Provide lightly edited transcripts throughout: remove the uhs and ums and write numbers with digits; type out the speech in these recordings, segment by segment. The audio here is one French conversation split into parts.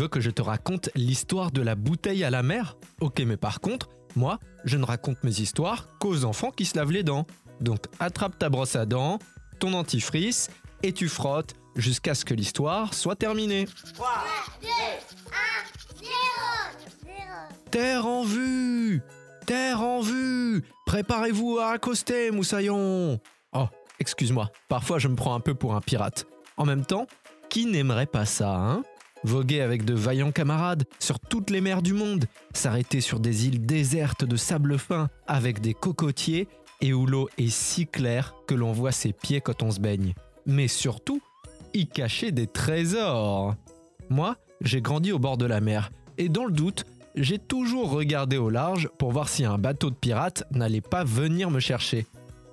veux que je te raconte l'histoire de la bouteille à la mer? Ok, mais par contre, moi, je ne raconte mes histoires qu'aux enfants qui se lavent les dents. Donc attrape ta brosse à dents, ton dentifrice, et tu frottes jusqu'à ce que l'histoire soit terminée. 3, 2, 1, 0. Terre en vue! Terre en vue! Préparez-vous à accoster, moussaillon! Oh, excuse-moi, parfois je me prends un peu pour un pirate. En même temps, qui n'aimerait pas ça, hein? Voguer avec de vaillants camarades sur toutes les mers du monde, s'arrêter sur des îles désertes de sable fin avec des cocotiers et où l'eau est si claire que l'on voit ses pieds quand on se baigne. Mais surtout, y cacher des trésors. Moi, j'ai grandi au bord de la mer et dans le doute, j'ai toujours regardé au large pour voir si un bateau de pirates n'allait pas venir me chercher.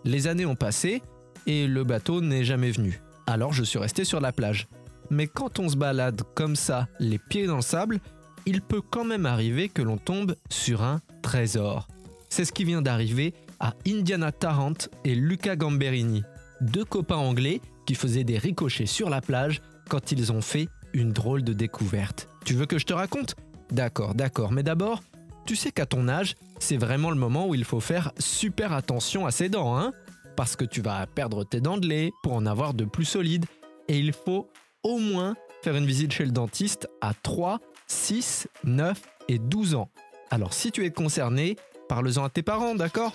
Les années ont passé et le bateau n'est jamais venu. Alors je suis resté sur la plage. Mais quand on se balade comme ça, les pieds dans le sable, il peut quand même arriver que l'on tombe sur un trésor. C'est ce qui vient d'arriver à Indiana Tarrant et Luca Gamberini, deux copains anglais qui faisaient des ricochets sur la plage quand ils ont fait une drôle de découverte. Tu veux que je te raconte ? D'accord, mais d'abord, tu sais qu'à ton âge, c'est vraiment le moment où il faut faire super attention à ses dents, hein ? Parce que tu vas perdre tes dents de lait pour en avoir de plus solides. Et il faut au moins faire une visite chez le dentiste à 3, 6, 9 et 12 ans. Alors si tu es concerné, parle-en à tes parents, d'accord ?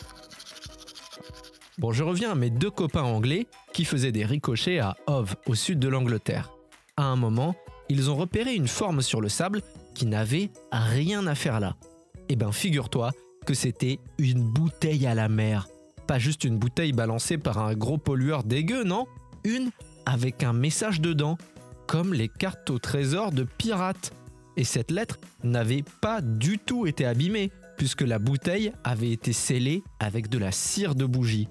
Bon, je reviens à mes deux copains anglais qui faisaient des ricochets à Hove, au sud de l'Angleterre. À un moment, ils ont repéré une forme sur le sable qui n'avait rien à faire là. Eh ben, figure-toi que c'était une bouteille à la mer. Pas juste une bouteille balancée par un gros pollueur dégueu, non ? Une avec un message dedans, comme les cartes au trésor de pirates. Et cette lettre n'avait pas du tout été abîmée, puisque la bouteille avait été scellée avec de la cire de bougie.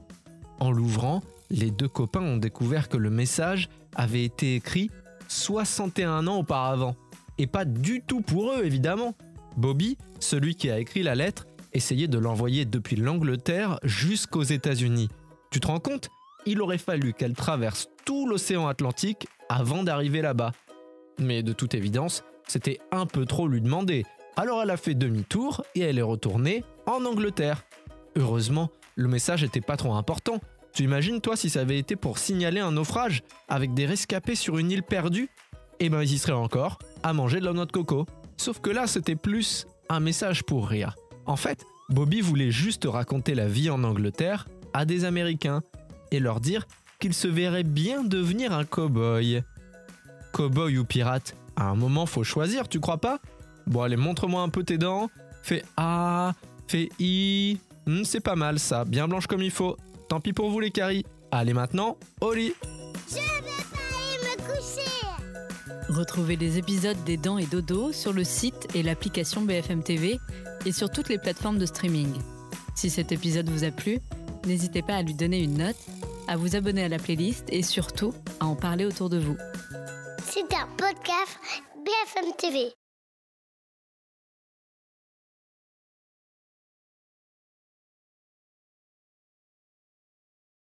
En l'ouvrant, les deux copains ont découvert que le message avait été écrit 61 ans auparavant. Et pas du tout pour eux, évidemment. Bobby, celui qui a écrit la lettre, essayait de l'envoyer depuis l'Angleterre jusqu'aux États-Unis. Tu te rends compte ? Il aurait fallu qu'elle traverse tout l'océan Atlantique avant d'arriver là-bas. Mais de toute évidence, c'était un peu trop lui demander. Alors elle a fait demi-tour et elle est retournée en Angleterre. Heureusement, le message n'était pas trop important. Tu imagines toi si ça avait été pour signaler un naufrage avec des rescapés sur une île perdue ? Eh ben ils y seraient encore, à manger de la noix de coco. Sauf que là, c'était plus un message pour rire. En fait, Bobby voulait juste raconter la vie en Angleterre à des Américains et leur dire qu'il se verrait bien devenir un cow-boy. Cow-boy ou pirate, à un moment faut choisir, tu crois pas ? Bon allez, montre-moi un peu tes dents. Fais A, fais I. C'est pas mal ça, bien blanche comme il faut. Tant pis pour vous les caries. Allez maintenant, au lit. Je vais pas aller me coucher. Retrouvez les épisodes des Dents et Dodo sur le site et l'application BFM TV et sur toutes les plateformes de streaming. Si cet épisode vous a plu, n'hésitez pas à lui donner une note, à vous abonner à la playlist et surtout à en parler autour de vous. C'est un podcast BFM TV.